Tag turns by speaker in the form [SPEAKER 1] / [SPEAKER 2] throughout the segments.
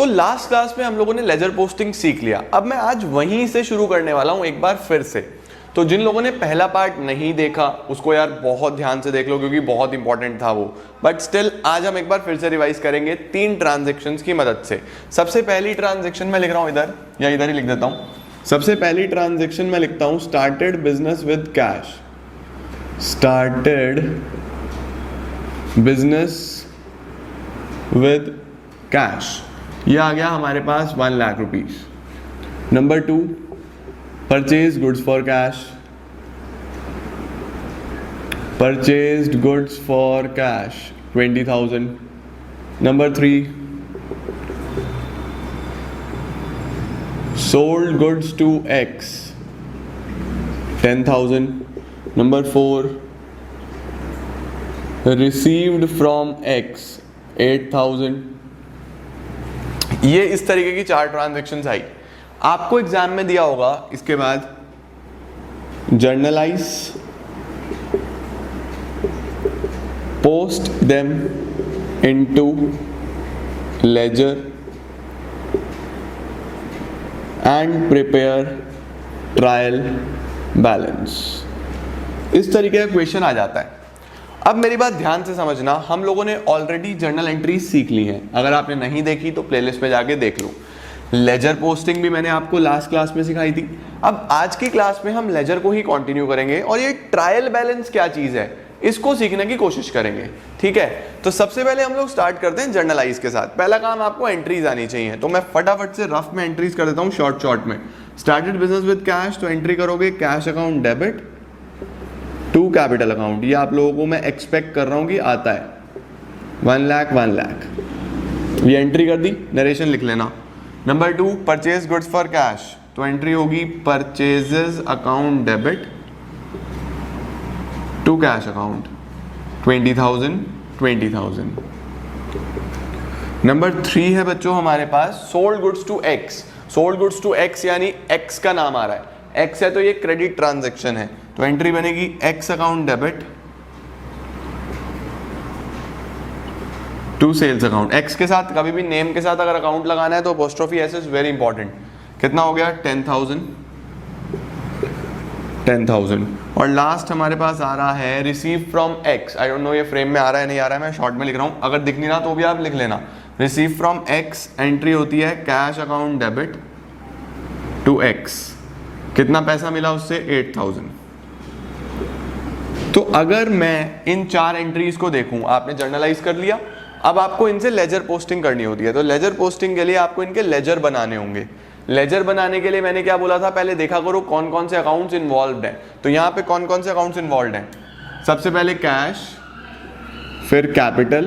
[SPEAKER 1] तो last class में हम लोगों ने लेजर पोस्टिंग सीख लिया। अब मैं आज वहीं से शुरू करने वाला हूं एक बार फिर से। तो जिन लोगों ने पहला पार्ट नहीं देखा उसको यार बहुत ध्यान से देख लो, क्योंकि बहुत इंपॉर्टेंट था वो। बट स्टिल आज हम एक बार फिर से रिवाइज करेंगे 3 ट्रांजेक्शन्स की मदद से। सबसे पहली ट्रांजेक्शन मैं लिख रहा हूं इधर, या इधर ही लिख देता हूं। सबसे पहली ट्रांजेक्शन मैं लिखता हूं started business with cash. Started business with cash, ये आ गया हमारे पास 1 lakh rupees. Number 2, purchase goods for cash. Purchased goods for cash 20,000। Number 3, sold goods to X 10,000। Number 4, received from X 8,000। ये इस तरीके की 4 ट्रांजैक्शंस आई। आपको एग्जाम में दिया होगा इसके बाद journalize, post them into ledger and prepare trial balance. इस तरीके का क्वेश्चन आ जाता है। अब मेरी बात ध्यान से समझना, हम लोगों ने ऑलरेडी जर्नल एंट्रीज सीख ली हैं। अगर आपने नहीं देखी तो प्लेलिस्ट पे जाके देख लो। लेजर पोस्टिंग भी मैंने आपको लास्ट क्लास में सिखाई थी। अब आज की क्लास में हम लेजर को ही कंटिन्यू करेंगे और ये ट्रायल बैलेंस क्या चीज है इसको सीखने की कोशिश करेंगे, ठीक है। तो सबसे पहले हम लोग स्टार्ट करते हैं जर्नलाइज के साथ। पहला काम, आपको एंट्रीज आनी चाहिए, तो मैं फटाफट से रफ में एंट्रीज कर देता हूँ शॉर्ट में। स्टार्टेड बिजनेस विद कैश, तो एंट्री करोगे cash account debit to capital account. ये आप लोगों को मैं एक्सपेक्ट कर रहा हूं कि आता है 1 लाख। ये एंट्री कर दी, नरेशन लिख लेना। Number 2, purchase goods for cash, तो एंट्री होगी purchases account debit to cash account 20,000। Number 3 है बच्चों हमारे पास sold goods to X. Sold goods to X यानी एक्स का नाम आ रहा है, एक्स है तो ये क्रेडिट ट्रांजैक्शन है, तो एंट्री बनेगी X account debit to sales account. X के साथ कभी भी नेम के साथ अगर अकाउंट लगाना है तो apostrophe S is very important. कितना हो गया 10,000। और लास्ट हमारे पास आ रहा है receive from x. I don't know ये फ्रेम में आ रहा है नहीं आ रहा है, मैं शॉर्ट में लिख रहा हूं, अगर दिख नहीं रहा तो भी आप लिख लेना। रिसीव फ्रॉम एक्स एंट्री होती है cash account debit to X. कितना पैसा मिला उससे 8,000। तो अगर मैं इन 4 एंट्रीज को देखूं, आपने जर्नलाइज कर लिया, अब आपको इनसे लेजर पोस्टिंग करनी होती है। तो लेजर पोस्टिंग के लिए आपको इनके लेजर बनाने होंगे। लेजर बनाने के लिए मैंने क्या बोला था, पहले देखा करो कौन कौन से अकाउंट्स इन्वॉल्व्ड हैं। तो यहाँ पे कौन कौन से अकाउंट्स इन्वॉल्व्ड हैं। सबसे पहले कैश, फिर कैपिटल,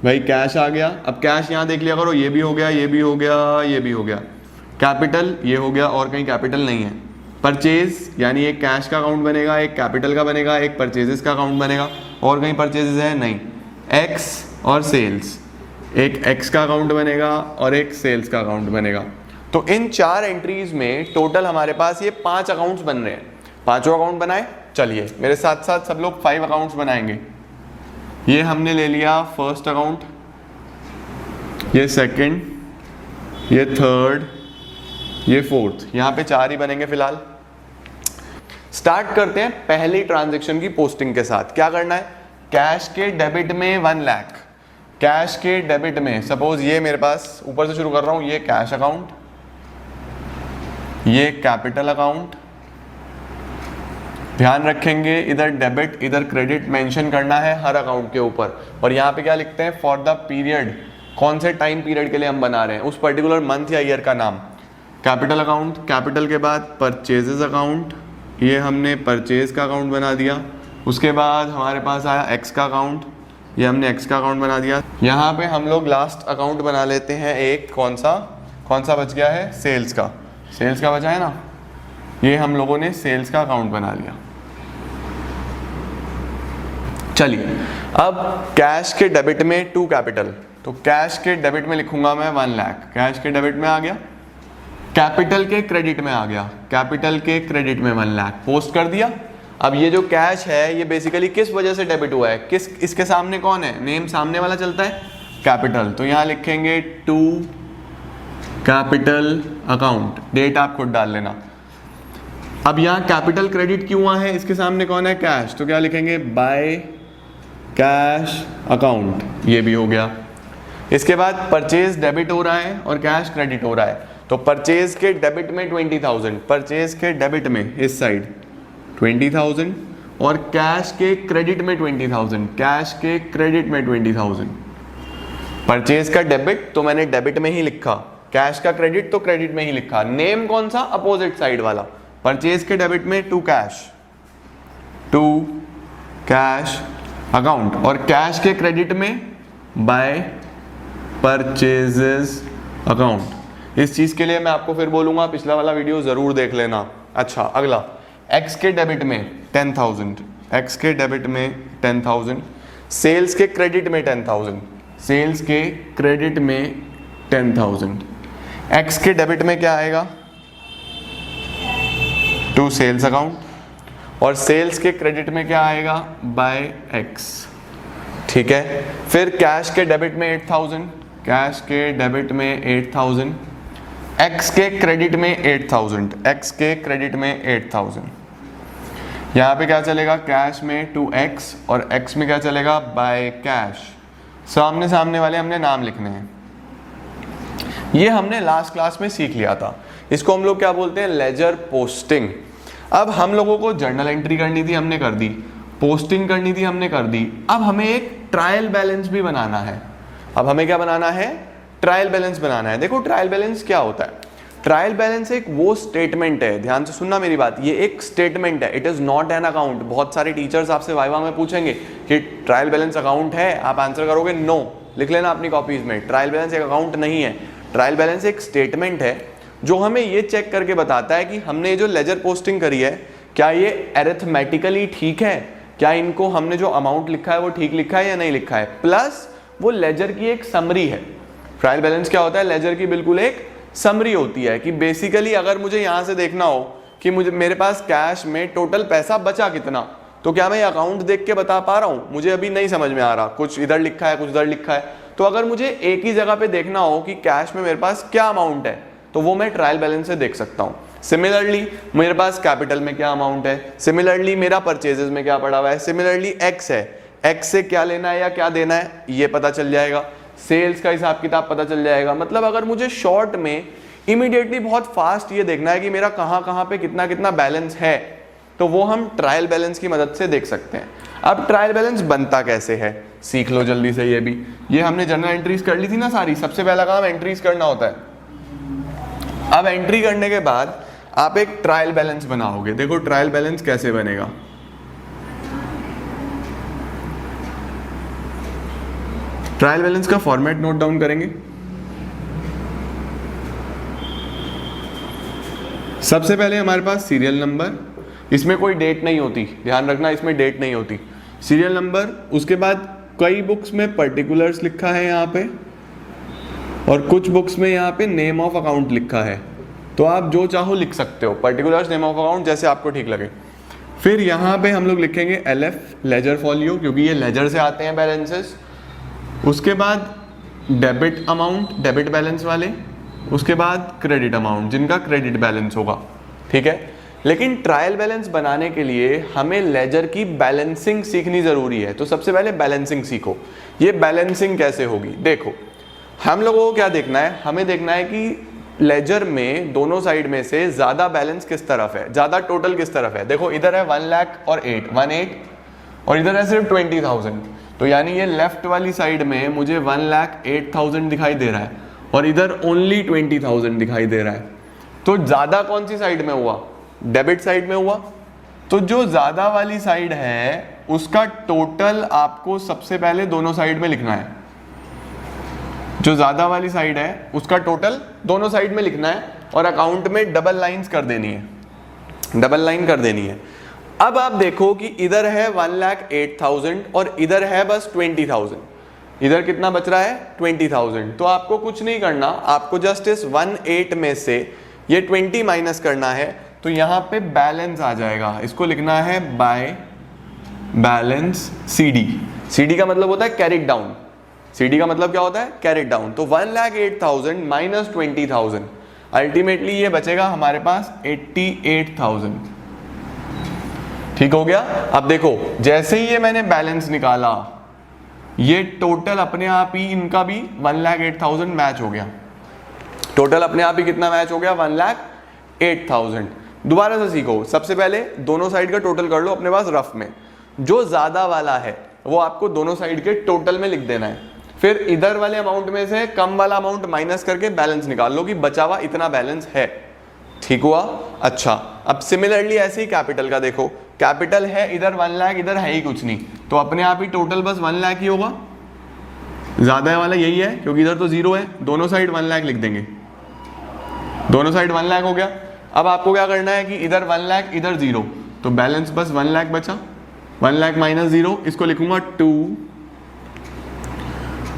[SPEAKER 1] भाई कैश आ गया। अब कैश यहाँ देख लिया करो, ये भी हो गया, ये भी हो गया, ये भी हो गया। कैपिटल ये हो गया और कहीं कैपिटल नहीं है। परचेज यानी एक कैश का अकाउंट बनेगा, एक कैपिटल का बनेगा, एक परचेजेस का अकाउंट बनेगा, और कहीं परचेजेस है नहीं। एक्स और सेल्स, एक एक्स का अकाउंट बनेगा और एक सेल्स का अकाउंट बनेगा। तो इन 4 एंट्रीज में टोटल हमारे पास ये 5 अकाउंट्स बन रहे हैं। 5 अकाउंट बनाए, चलिए मेरे साथ साथ सब लोग 5 अकाउंट्स बनाएंगे। ये हमने ले लिया फर्स्ट अकाउंट, ये सेकंड, ये थर्ड, ये फोर्थ। यहाँ पे 4 ही बनेंगे फिलहाल। स्टार्ट करते हैं पहली ट्रांजैक्शन की पोस्टिंग के साथ। क्या करना है, कैश के डेबिट में 1 लाख। कैश के डेबिट में सपोज ये मेरे पास, ऊपर से शुरू कर रहा हूं, ये कैश अकाउंट, ये कैपिटल अकाउंट। ध्यान रखेंगे इधर डेबिट इधर क्रेडिट मेंशन करना है हर अकाउंट के ऊपर। और यहाँ पे क्या लिखते हैं, फॉर द पीरियड, कौन से टाइम पीरियड के लिए हम बना रहे हैं, उस पर्टिकुलर मंथ या ईयर का नाम। कैपिटल अकाउंट, कैपिटल के बाद परचेजेस अकाउंट, ये हमने परचेज का अकाउंट बना दिया। उसके बाद हमारे पास आया एक्स का अकाउंट, ये हमने एक्स का अकाउंट बना दिया। यहाँ पे हम लोग लास्ट अकाउंट बना लेते हैं एक, कौन सा बच गया है, सेल्स का। सेल्स का बचा है ना, ये हम लोगों ने सेल्स का अकाउंट बना लिया। चलिए अब कैश के डेबिट में टू कैपिटल, तो कैश के डेबिट में लिखूंगा मैं 1 लाख। कैश के डेबिट में आ गया, कैपिटल के क्रेडिट में आ गया, कैपिटल के क्रेडिट में 1 लाख पोस्ट कर दिया। अब ये जो कैश है ये बेसिकली किस वजह से डेबिट हुआ है, किस, इसके सामने कौन है, नेम सामने वाला चलता है कैपिटल, तो यहाँ लिखेंगे टू कैपिटल अकाउंट, डेट आप खुद डाल लेना। अब यहाँ कैपिटल क्रेडिट क्यों हुआ है, इसके सामने कौन है, कैश, तो क्या लिखेंगे, बाय कैश अकाउंट, ये भी हो गया। इसके बाद परचेज डेबिट हो रहा है और कैश क्रेडिट हो रहा है, तो परचेज के डेबिट में 20,000, परचेज के डेबिट में इस साइड 20,000 और कैश के क्रेडिट में 20,000, कैश के क्रेडिट में 20,000। परचेज का डेबिट तो मैंने डेबिट में ही लिखा, कैश का क्रेडिट तो क्रेडिट में ही लिखा, नेम कौन सा, अपोजिट साइड वाला। परचेज के डेबिट में टू कैश अकाउंट और कैश के क्रेडिट में बाय परचेजेस अकाउंट। इस चीज के लिए मैं आपको फिर बोलूंगा, पिछला वाला वीडियो जरूर देख लेना। अच्छा, अगला एक्स के डेबिट में 10,000, एक्स के डेबिट में 10,000, सेल्स के क्रेडिट में 10,000, सेल्स के क्रेडिट में 10,000। एक्स के डेबिट में क्या आएगा, टू सेल्स अकाउंट और सेल्स के क्रेडिट में क्या आएगा, बाय एक्स। ठीक है, फिर कैश के डेबिट में 8,000, कैश के डेबिट में 8,000, एक्स के क्रेडिट में 8,000, एक्स के क्रेडिट में 8,000। यहाँ पे क्या चलेगा, कैश में 2x और x में क्या चलेगा, बाय कैश। सामने सामने वाले हमने नाम लिखने हैं, ये हमने लास्ट क्लास में सीख लिया था। इसको हम लोग क्या बोलते हैं, लेजर पोस्टिंग। अब हम लोगों को जर्नल एंट्री करनी थी, हमने कर दी, पोस्टिंग करनी थी, हमने कर दी। अब हमें एक ट्रायल बैलेंस भी बनाना है। अब हमें क्या बनाना है, ट्रायल बैलेंस बनाना है। देखो ट्रायल बैलेंस क्या होता है, ट्रायल बैलेंस एक वो स्टेटमेंट है, ध्यान से सुनना मेरी बात, ये एक स्टेटमेंट है, it is not an account. बहुत सारे टीचर्स आपसे वाइवा में पूछेंगे कि ट्रायल बैलेंस अकाउंट है, आप आंसर करोगे नो, लिख लेना अपनी कॉपीज में, ट्रायल बैलेंस एक अकाउंट नहीं है। ट्रायल बैलेंस एक स्टेटमेंट है जो हमें ये चेक करके बताता है कि हमने ये जो लेजर पोस्टिंग करी है, क्या ये अरिथमेटिकली ठीक है, क्या इनको हमने जो अमाउंट लिखा है वो ठीक लिखा है या नहीं लिखा है, प्लस वो लेजर की एक समरी है। ट्रायल बैलेंस क्या होता है, लेजर की बिल्कुल एक समरी होती है कि बेसिकली अगर मुझे यहाँ से देखना हो कि मेरे पास कैश में टोटल पैसा बचा कितना, तो क्या मैं अकाउंट देख के बता पा रहा हूँ, मुझे अभी नहीं समझ में आ रहा, कुछ इधर लिखा है कुछ उधर लिखा है। तो अगर मुझे एक ही जगह पे देखना हो कि कैश में मेरे पास क्या अमाउंट है, तो वो मैं ट्रायल बैलेंस से देख सकता हूँ। सिमिलरली मेरे पास कैपिटल में क्या अमाउंट है, सिमिलरली मेरा परचेजेस में क्या पड़ा हुआ है, सिमिलरली एक्स है, एक्स से क्या लेना है या क्या देना है ये पता चल जाएगा, सेल्स का हिसाब किताब पता चल जाएगा। मतलब अगर मुझे शॉर्ट में इमीडिएटली बहुत फास्ट ये देखना है कि मेरा कहाँ कहाँ पे कितना कितना बैलेंस है, तो वो हम ट्रायल बैलेंस की मदद से देख सकते हैं। अब ट्रायल बैलेंस बनता कैसे है, सीख लो जल्दी से। ये भी, ये हमने जर्नल एंट्रीज कर ली थी ना सारी, सबसे पहला काम एंट्रीज करना होता है। अब एंट्री करने के बाद आप एक ट्रायल बैलेंस बनाओगे। देखो ट्रायल बैलेंस कैसे बनेगा, ट्रायल बैलेंस का फॉर्मेट नोट डाउन करेंगे। सबसे पहले हमारे पास सीरियल नंबर, इसमें कोई डेट नहीं होती, ध्यान रखना इसमें डेट नहीं होती, सीरियल नंबर। उसके बाद कई बुक्स में पर्टिकुलर्स लिखा है यहाँ पे, और कुछ बुक्स में यहाँ पे नेम ऑफ अकाउंट लिखा है, तो आप जो चाहो लिख सकते हो, पर्टिकुलर्स, नेम ऑफ अकाउंट, जैसे आपको ठीक लगे। फिर यहाँ पे हम लोग लिखेंगे LF, लेजर फॉलियो, क्योंकि ये लेजर से आते हैं बैलेंसेस। उसके बाद डेबिट अमाउंट, डेबिट बैलेंस वाले, उसके बाद क्रेडिट अमाउंट, जिनका क्रेडिट बैलेंस होगा। ठीक है, लेकिन ट्रायल बैलेंस बनाने के लिए हमें लेजर की बैलेंसिंग सीखनी जरूरी है। तो सबसे पहले बैलेंसिंग सीखो। ये बैलेंसिंग कैसे होगी, देखो हम लोगों को क्या देखना है, हमें देखना है कि लेजर में दोनों साइड में से ज्यादा बैलेंस किस तरफ है, ज्यादा टोटल किस तरफ है। देखो इधर है 1 लाख और 18 और इधर है सिर्फ 20,000, तो यानी ये लेफ्ट वाली साइड में मुझे 1,08,000 दिखाई दे रहा है और इधर ओनली 20,000 दिखाई दे रहा है। तो ज्यादा कौन सी साइड में हुआ, डेबिट साइड में हुआ। तो जो ज्यादा वाली साइड है उसका टोटल आपको सबसे पहले दोनों साइड में लिखना है। जो ज्यादा वाली साइड है उसका टोटल दोनों साइड में लिखना है और अकाउंट में डबल लाइंस कर देनी है, डबल लाइन कर देनी है। अब आप देखो कि इधर है 1,08,000 और इधर है बस 20,000, इधर कितना बच रहा है 20,000। तो आपको कुछ नहीं करना, आपको जस्ट इस 18 में से ये 20 माइनस करना है, तो यहाँ पे बैलेंस आ जाएगा। इसको लिखना है बाय बैलेंस CD। CD का मतलब होता है कैरिड डाउन, CD का मतलब क्या होता है, कैरिड डाउन। तो 1,08,000 माइनस 20,000, अल्टीमेटली ये बचेगा हमारे पास 88,000। ठीक हो गया। अब देखो जैसे ही ये मैंने बैलेंस निकाला, ये टोटल अपने आप ही इनका भी 1,08,000 मैच हो गया। टोटल अपने आप ही कितना मैच हो गया, 1,08,000। दोबारा से सीखो, सबसे पहले दोनों साइड का टोटल कर लो अपने पास रफ में। जो ज्यादा वाला है वो आपको दोनों साइड के टोटल में लिख देना है, फिर इधर वाले अमाउंट में से कम वाला अमाउंट माइनस करके बैलेंस निकाल लो कि बचा हुआ इतना बैलेंस है। ठीक हुआ। अच्छा, अब सिमिलरली ऐसे ही कैपिटल का देखो, कैपिटल है इधर 1 लाख, इधर है ही कुछ नहीं, तो अपने आप ही टोटल बस 1 लाख ही होगा। ज्यादा वाला यही है क्योंकि इधर तो जीरो है, दोनों साइड 1 लाख लिख देंगे, दोनों साइड 1 लाख हो गया। अब आपको क्या करना है कि इधर 1 लाख इधर जीरो, तो बैलेंस बस 1 लाख बचा। 1 लाख माइनस जीरो, इसको लिखूंगा 2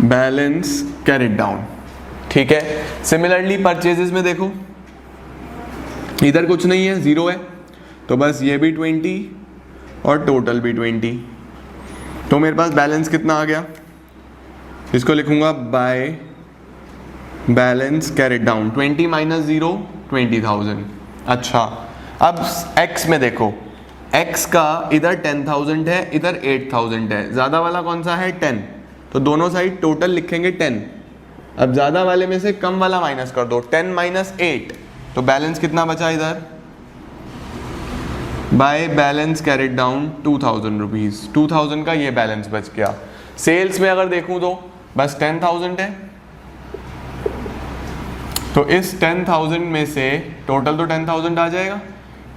[SPEAKER 1] बैलेंस कैरिड डाउन। ठीक है। सिमिलरली परचेजेस में देखो, इधर कुछ नहीं है, जीरो है, तो बस ये भी 20 और टोटल भी 20, तो मेरे पास बैलेंस कितना आ गया, इसको लिखूंगा by balance carried down. 20 minus zero 20,000। अच्छा, अब x में देखो, x का इधर 10,000 है, इधर 8,000 है, ज्यादा वाला कौन सा है 10, तो दोनों साइड टोटल लिखेंगे 10। अब ज्यादा वाले में से कम वाला माइनस कर दो, 10 माइनस 8, तो बैलेंस कितना बचा इधर, by balance carried down 2,000 rupees. 2,000 का ये बैलेंस बच गया। सेल्स में अगर देखूं तो बस 10,000 है, तो इस 10,000 में से टोटल तो 10,000 आ जाएगा,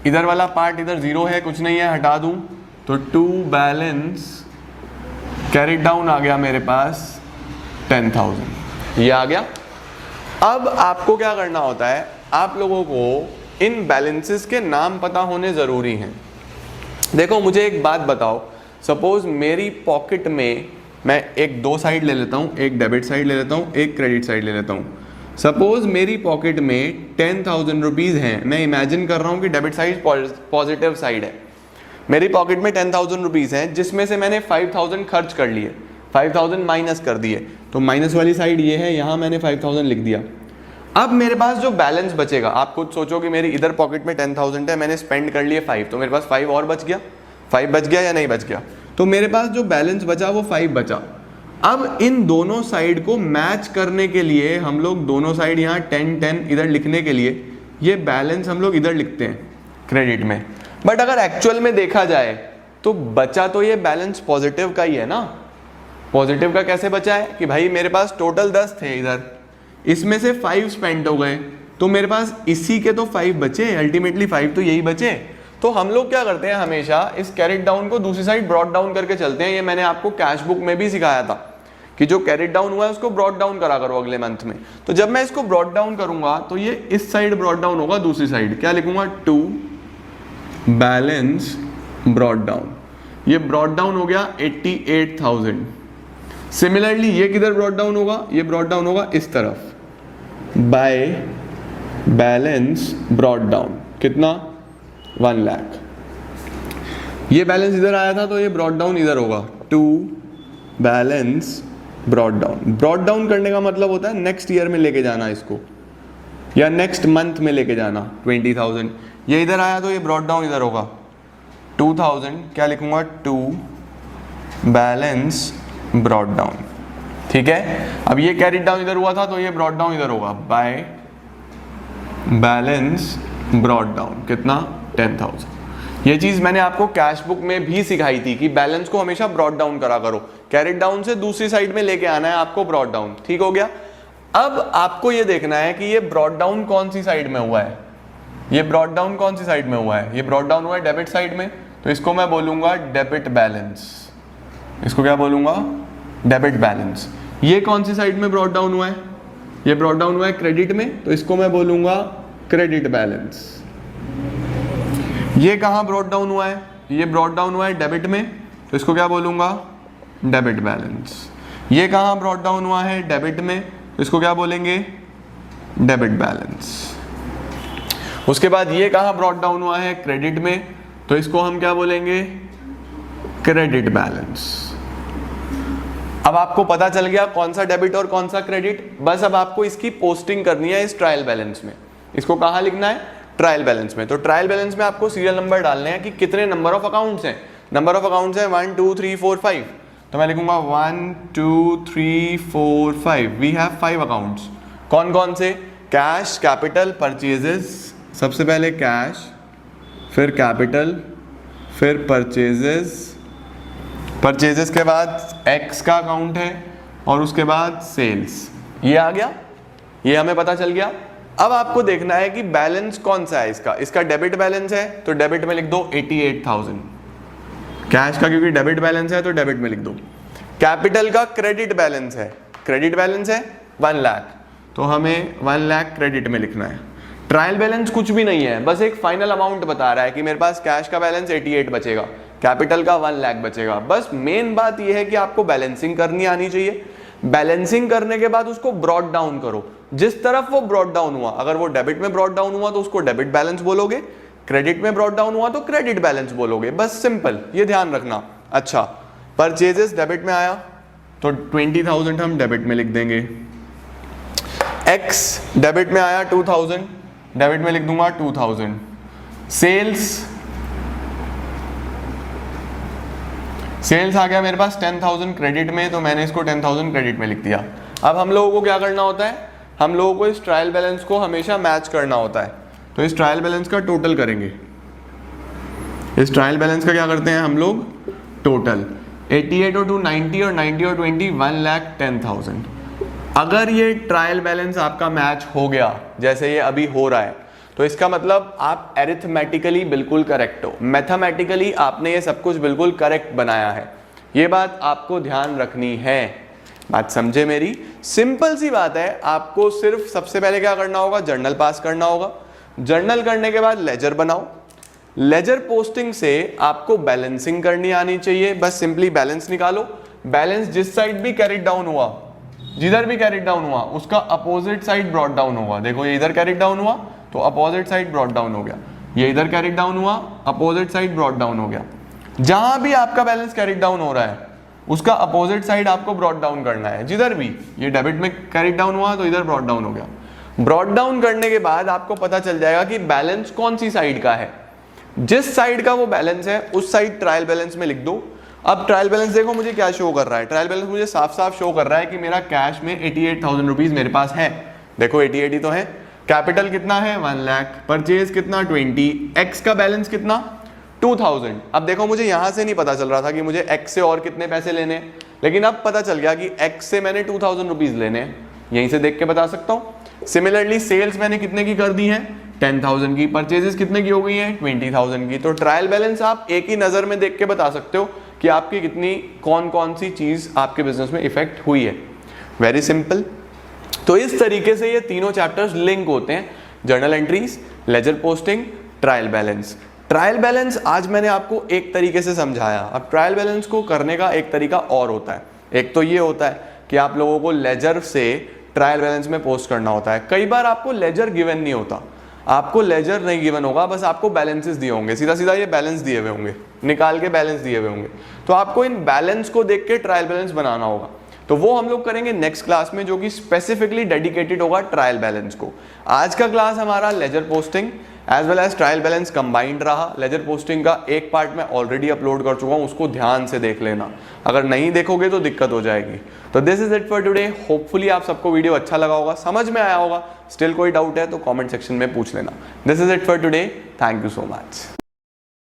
[SPEAKER 1] इधर वाला पार्ट इधर जीरो है, कुछ नहीं है, हटा दूं तो 2 बैलेंस कैरिड डाउन आ गया मेरे पास 10,000, ये आ गया। अब आपको क्या करना होता है, आप लोगों को इन बैलेंसेस के नाम पता होने जरूरी हैं। देखो मुझे एक बात बताओ, सपोज मेरी पॉकेट में मैं एक दो साइड ले लेता हूँ, एक डेबिट साइड ले लेता हूँ, एक क्रेडिट साइड ले लेता हूँ। सपोज मेरी पॉकेट में 10,000 रुपीज़ हैं, मैं इमेजिन कर रहा हूँ कि डेबिट साइड पॉजिटिव साइड है, मेरी पॉकेट में 10,000 रुपीज़ हैं, जिसमें से मैंने 5,000 खर्च कर लिए, 5,000 माइनस कर दिए, तो माइनस वाली साइड ये है, यहाँ मैंने 5,000 लिख दिया। अब मेरे पास जो बैलेंस बचेगा, आप खुद सोचो कि मेरी इधर पॉकेट में 10,000 है, मैंने स्पेंड कर लिए 5, तो मेरे पास 5 और बच गया, 5 बच गया या नहीं बच गया, तो मेरे पास जो बैलेंस बचा वो 5 बचा। अब इन दोनों साइड को मैच करने के लिए हम लोग दोनों साइड यहाँ 10-10 इधर लिखने के लिए ये बैलेंस हम लोग इधर लिखते हैं क्रेडिट में। बट अगर एक्चुअल में देखा जाए तो बचा तो ये बैलेंस पॉजिटिव का ही है ना। पॉजिटिव का कैसे बचा है कि भाई मेरे पास टोटल 10 थे इधर, इसमें से 5 स्पेंड हो गए, तो मेरे पास इसी के तो 5 बचे, अल्टीमेटली 5 तो यही बचे। तो हम लोग क्या करते हैं, हमेशा इस कैरिड डाउन को दूसरी साइड ब्रॉड डाउन करके चलते हैं। ये मैंने आपको कैश बुक में भी सिखाया था कि जो कैरिड डाउन हुआ है उसको ब्रॉड डाउन करा करो अगले मंथ में। तो जब मैं इसको ब्रॉड डाउन करूंगा तो ये इस साइड ब्रॉड डाउन होगा, दूसरी साइड क्या लिखूंगा, 2 बैलेंस ब्रॉड डाउन। ये ब्रॉड डाउन हो गया 88,000। सिमिलरली ये किधर ब्रॉड डाउन होगा, ये ब्रॉड डाउन होगा इस तरफ, बाय बैलेंस ब्रॉड डाउन कितना, 1 लाख। ये बैलेंस इधर आया था तो ये ब्रॉड डाउन इधर होगा, 2 balance brought down. Brought down करने का मतलब होता है नेक्स्ट ईयर में लेके जाना इसको, या नेक्स्ट मंथ में लेके जाना। 20,000 ये इधर आया तो ये ब्रॉड डाउन इधर होगा, 2,000 क्या लिखूंगा, 2 बैलेंस ब्रॉड डाउन। ठीक है। अब ये कैरिड डाउन इधर हुआ था तो ये ब्रॉड डाउन इधर होगा, बाय बैलेंस ब्रॉड डाउन कितना, 10,000। ये चीज मैंने आपको कैश बुक में भी सिखाई थी कि बैलेंस को हमेशा ब्रॉड डाउन करा करो, कैरिड डाउन से दूसरी साइड में लेके आना है आपको ब्रॉड डाउन। ठीक हो गया। अब आपको ये देखना है कि ये ब्रॉड डाउन कौन सी साइड में हुआ है, ये ब्रॉड डाउन कौन सी साइड में हुआ है, ये ब्रॉड डाउन हुआ है डेबिट साइड में, तो इसको मैं बोलूंगा डेबिट बैलेंस। इसको क्या बोलूंगा, डेबिट बैलेंस। ये कौन सी साइड में ब्रॉड डाउन हुआ है, ये ब्रॉड डाउन हुआ है क्रेडिट में, तो इसको मैं बोलूंगा क्रेडिट बैलेंस। ये कहाँ ब्रॉड डाउन हुआ है, ये ब्रॉड डाउन हुआ है डेबिट में, तो इसको क्या बोलूंगा, डेबिट बैलेंस। ये कहाँ ब्रॉड डाउन हुआ है, डेबिट में, तो इसको क्या बोलेंगे, डेबिट बैलेंस। उसके बाद ये कहाँ ब्रॉड डाउन हुआ है, क्रेडिट में, तो इसको हम क्या बोलेंगे, क्रेडिट बैलेंस। अब आपको पता चल गया कौन सा डेबिट और कौन सा क्रेडिट। बस अब आपको इसकी पोस्टिंग करनी है इस ट्रायल बैलेंस में। इसको कहाँ लिखना है? ट्रायल बैलेंस में। तो ट्रायल बैलेंस में आपको सीरियल नंबर डालने हैं कि कितने नंबर ऑफ अकाउंट्स हैं। नंबर ऑफ अकाउंट्स है 1 2 3 4 5, तो मैं लिखूंगा 1 2 3 4 5। We have 5 accounts. कौन कौन से? Cash, capital, purchases. सबसे पहले कैश, फिर कैपिटल, फिर परचेजेस। परचेजेस के बाद एक्स का अकाउंट है और उसके बाद सेल्स। ये आ गया, ये हमें पता चल गया। अब आपको देखना है कि बैलेंस कौन सा है इसका। इसका डेबिट बैलेंस है तो डेबिट में लिख दो 88,000। कैश का क्योंकि डेबिट बैलेंस है तो डेबिट में लिख दो। कैपिटल का क्रेडिट बैलेंस है, क्रेडिट बैलेंस है 1 लाख, तो हमें 1 लाख क्रेडिट में लिखना है। ट्रायल बैलेंस कुछ भी नहीं है, बस एक फाइनल अमाउंट बता रहा है कि मेरे पास कैश का बैलेंस 88 बचेगा, कैपिटल का 1 लाख बचेगा। बस मेन बात यह है कि आपको बैलेंसिंग करनी आनी चाहिए। बैलेंसिंग करने के बाद उसको ब्रॉड डाउन करो। जिस तरफ वो ब्रॉड डाउन हुआ, अगर वो डेबिट में ब्रॉड डाउन हुआ तो उसको डेबिट बैलेंस बोलोगे, क्रेडिट में ब्रॉड डाउन हुआ तो क्रेडिट बैलेंस बोलोगे। बस सिंपल, ये ध्यान रखना। अच्छा, परचेजेस डेबिट में आया तो 20,000 हम डेबिट में लिख देंगे। एक्स डेबिट में आया 2,000, डेबिट में लिख दूंगा 2,000। सेल्स आ गया मेरे पास 10,000 क्रेडिट में, तो मैंने इसको 10,000 क्रेडिट में लिख दिया। अब हम लोगों को क्या करना होता है? हम लोगों को इस ट्रायल बैलेंस को हमेशा मैच करना होता है। तो इस ट्रायल बैलेंस का टोटल करेंगे। इस ट्रायल बैलेंस का क्या करते हैं हम लोग? टोटल 88 और 2 90 और 90 और 20 1,10,000। अगर ये ट्रायल बैलेंस आपका मैच हो गया जैसे ये अभी हो रहा है, तो इसका मतलब आप एरिथमेटिकली बिल्कुल करेक्ट हो। मैथमेटिकली आपने ये सब कुछ बिल्कुल करेक्ट बनाया है। ये बात आपको ध्यान रखनी है। बात समझे मेरी? सिंपल सी बात है। आपको सिर्फ सबसे पहले क्या करना होगा? जर्नल पास करना होगा। जर्नल करने के बाद लेजर बनाओ। लेजर पोस्टिंग से आपको बैलेंसिंग करनी आनी चाहिए। बस सिंपली बैलेंस निकालो। बैलेंस जिस साइड भी कैरिड डाउन हुआ, जिधर भी कैरिड डाउन हुआ, उसका अपोजिट साइड ब्रॉट डाउन होगा। देखो ये इधर कैरिड डाउन हुआ तो अपोजिट साइड ब्रॉट डाउन हो गया, ये इधर कैरिड डाउन हुआ, अपोजिट साइड ब्रॉट डाउन हो गया। जहां भी आपका बैलेंस कैरिड डाउन हो रहा है उसका अपोजिट साइड आपको ब्रॉट डाउन करना है। जिधर भी ये डेबिट में कैरिड डाउन हुआ तो इधर ब्रॉट डाउन हो गया। ब्रॉट डाउन करने के बाद आपको पता चल जाएगा कि बैलेंस कौन सी साइड का है। जिस साइड का वो बैलेंस है उस साइड ट्रायल बैलेंस में लिख दो। अब ट्रायल बैलेंस देखो मुझे क्या शो कर रहा है। ट्रायल बैलेंस मुझे साफ साफ शो कर रहा है कि मेरा कैश में 88,000 रुपीज मेरे पास है। देखो 88 ही तो है। कैपिटल कितना है? 1 लाख। परचेज कितना? 20। एक्स का बैलेंस कितना? 2,000। अब देखो मुझे यहां से नहीं पता चल रहा था कि मुझे एक्स से और कितने पैसे लेने हैं, लेकिन अब पता चल गया कि एक्स से मैंने 2,000 रुपीज लेने हैं। यहीं से देख के बता सकता हूं। सिमिलरली सेल्स मैंने कितने की कर दी है? 10,000 की। परचेजेस कितने की हो गई है? 20,000 की। तो ट्रायल बैलेंस आप एक ही नजर में देख के बता सकते हो कि आपकी कितनी कौन कौन सी चीज आपके बिजनेस में इफेक्ट हुई है। Very simple. तो इस तरीके से ये तीनों चैप्टर्स लिंक होते हैं, journal entries, ledger posting, trial balance. Trial balance आज मैंने आपको एक तरीके से समझाया। अब ट्रायल बैलेंस को करने का एक तरीका और होता है। एक तो ये होता है कि आप लोगों को लेजर से ट्रायल बैलेंस में पोस्ट करना होता है। कई बार आपको लेजर गिवन नहीं होता, आपको लेजर नहीं गिवन होगा, बस आपको बैलेंसेस दिए होंगे। सीधा सीधा ये बैलेंस दिए हुए होंगे, निकाल के बैलेंस दिए हुए होंगे। तो आपको इन बैलेंस को देख के ट्रायल बैलेंस बनाना होगा। तो वो हम लोग करेंगे नेक्स्ट क्लास में, जो कि स्पेसिफिकली डेडिकेटेड होगा ट्रायल बैलेंस को। आज का क्लास हमारा ledger posting as well as trial balance combined रहा। लेजर पोस्टिंग का एक पार्ट मैं ऑलरेडी अपलोड कर चुका हूँ, उसको ध्यान से देख लेना। अगर नहीं देखोगे तो दिक्कत हो जाएगी। तो this is it for today. Hopefully आप सबको वीडियो अच्छा लगा होगा, समझ में आया होगा। स्टिल कोई डाउट है तो कमेंट सेक्शन में पूछ लेना। This is it for today. Thank you so much.